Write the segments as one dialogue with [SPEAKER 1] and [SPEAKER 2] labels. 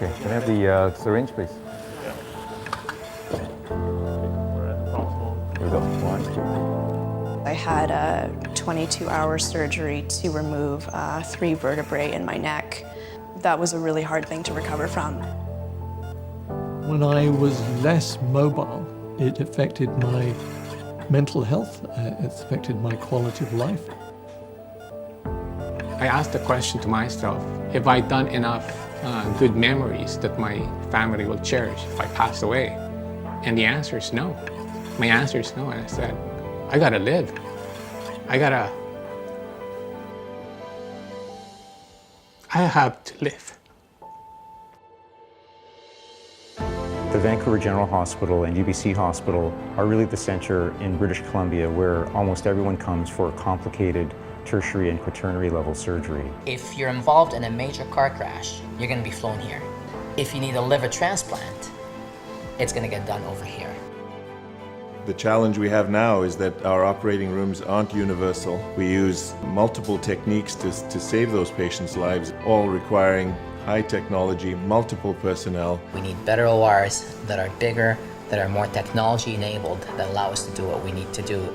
[SPEAKER 1] Okay, can I have the syringe, please? Here we go. One.
[SPEAKER 2] I had a 22-hour surgery to remove 3 vertebrae in my neck. That was a really hard thing to recover from.
[SPEAKER 3] When I was less mobile, it affected my mental health, it affected my quality of life.
[SPEAKER 4] I asked the question to myself, have I done enough good memories that my family will cherish if I pass away? And the answer is no. My answer is no, and I said, I gotta live. I have to live.
[SPEAKER 1] The Vancouver General Hospital and UBC Hospital are really the center in British Columbia where almost everyone comes for complicated tertiary and quaternary level surgery.
[SPEAKER 5] If you're involved in a major car crash, you're going to be flown here. If you need a liver transplant, it's going to get done over here.
[SPEAKER 6] The challenge we have now is that our operating rooms aren't universal. We use multiple techniques to save those patients' lives, all requiring high technology, multiple personnel.
[SPEAKER 5] We need better ORs that are bigger, that are more technology enabled, that allow us to do what we need to do.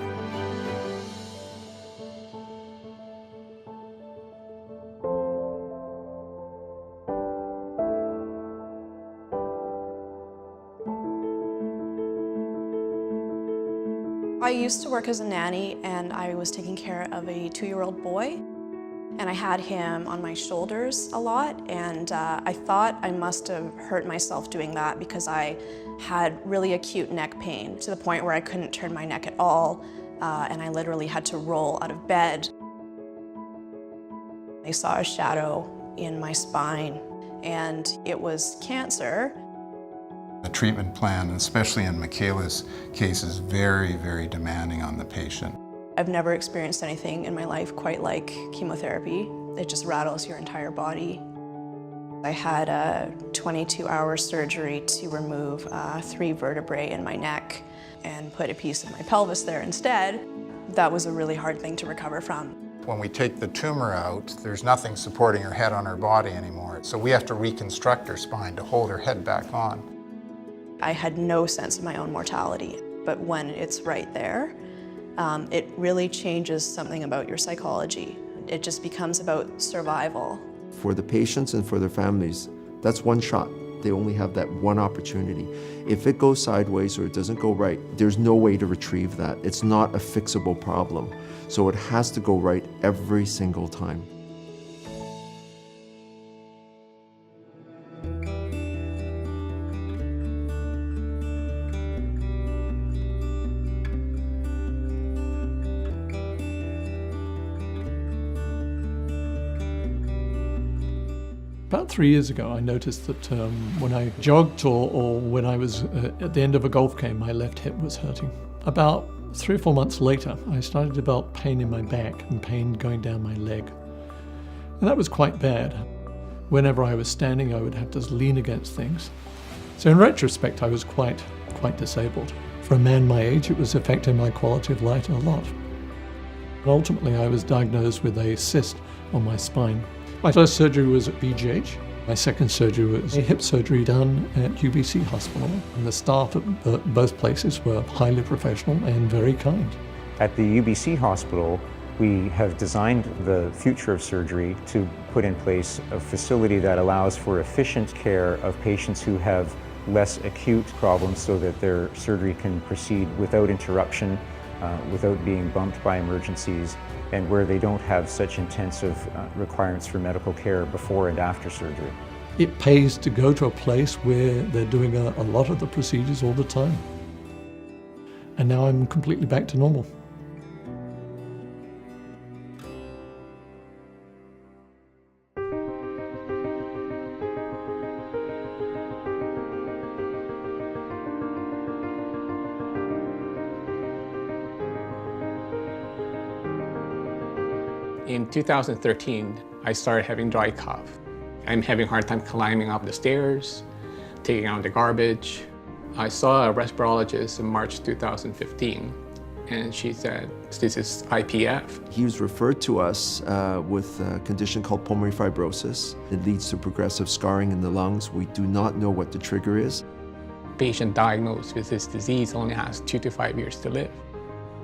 [SPEAKER 2] I used to work as a nanny, and I was taking care of a 2-year-old boy. And I had him on my shoulders a lot, and I thought I must have hurt myself doing that because I had really acute neck pain to the point where I couldn't turn my neck at all, and I literally had to roll out of bed. I saw a shadow in my spine, and it was cancer.
[SPEAKER 7] The treatment plan, especially in Michaela's case, is very, very demanding on the patient.
[SPEAKER 2] I've never experienced anything in my life quite like chemotherapy. It just rattles your entire body. I had a 22-hour surgery to remove 3 vertebrae in my neck and put a piece of my pelvis there instead. That was a really hard thing to recover from.
[SPEAKER 7] When we take the tumor out, there's nothing supporting her head on her body anymore, so we have to reconstruct her spine to hold her head back on.
[SPEAKER 2] I had no sense of my own mortality, but when it's right there, it really changes something about your psychology. It just becomes about survival.
[SPEAKER 8] For the patients and for their families, that's one shot. They only have that one opportunity. If it goes sideways or it doesn't go right, there's no way to retrieve that. It's not a fixable problem. So it has to go right every single time.
[SPEAKER 3] About 3 years ago, I noticed that when I jogged or when I was at the end of a golf game, my left hip was hurting. About 3 or 4 months later, I started to develop pain in my back and pain going down my leg. And that was quite bad. Whenever I was standing, I would have to lean against things. So in retrospect, I was quite disabled. For a man my age, it was affecting my quality of life a lot. And ultimately, I was diagnosed with a cyst on my spine. My first surgery was at BGH. My second surgery was a hip surgery done at UBC Hospital. And the staff at both places were highly professional and very kind.
[SPEAKER 1] At the UBC Hospital, we have designed the future of surgery to put in place a facility that allows for efficient care of patients who have less acute problems so that their surgery can proceed without interruption, without being bumped by emergencies, and where they don't have such intensive requirements for medical care before and after surgery.
[SPEAKER 3] It pays to go to a place where they're doing a lot of the procedures all the time. And now I'm completely back to normal.
[SPEAKER 4] In 2013, I started having dry cough. I'm having a hard time climbing up the stairs, taking out the garbage. I saw a respirologist in March 2015, And she said, this is IPF.
[SPEAKER 8] He was referred to us with a condition called pulmonary fibrosis. It leads to progressive scarring in the lungs. We do not know what the trigger is.
[SPEAKER 4] Patient diagnosed with this disease only has 2 to 5 years to live.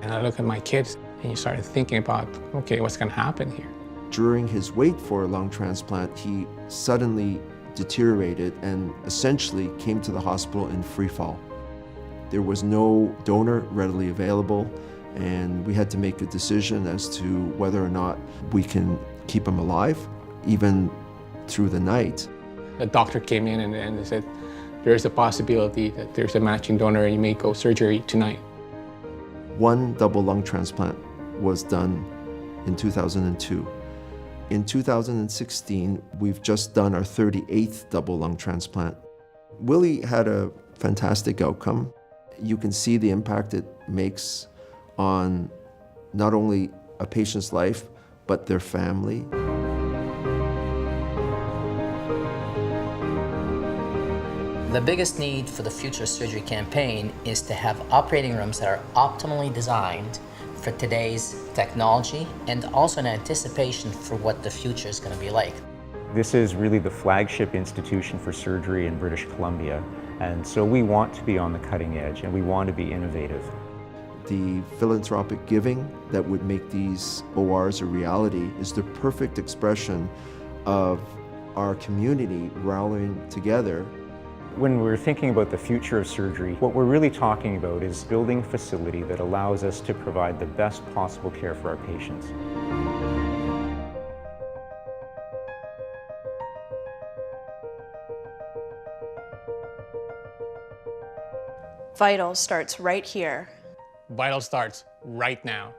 [SPEAKER 4] And I look at my kids and you started thinking about, okay, what's going to happen here?
[SPEAKER 8] During his wait for a lung transplant, he suddenly deteriorated and essentially came to the hospital in free fall. There was no donor readily available, and we had to make a decision as to whether or not we can keep him alive, even through the night.
[SPEAKER 4] The doctor came in and they said, there's a possibility that there's a matching donor and you may go surgery tonight.
[SPEAKER 8] One double lung transplant was done in 2002. In 2016, we've just done our 38th double lung transplant. Willie had a fantastic outcome. You can see the impact it makes on not only a patient's life, but their family.
[SPEAKER 5] The biggest need for the Future Surgery campaign is to have operating rooms that are optimally designed for today's technology and also an anticipation for what the future is going to be like.
[SPEAKER 1] This is really the flagship institution for surgery in British Columbia, and so we want to be on the cutting edge and we want to be innovative.
[SPEAKER 8] The philanthropic giving that would make these ORs a reality is the perfect expression of our community rallying together.
[SPEAKER 1] When we're thinking about the future of surgery, what we're really talking about is building a facility that allows us to provide the best possible care for our patients.
[SPEAKER 2] Vital starts right here.
[SPEAKER 4] Vital starts right now.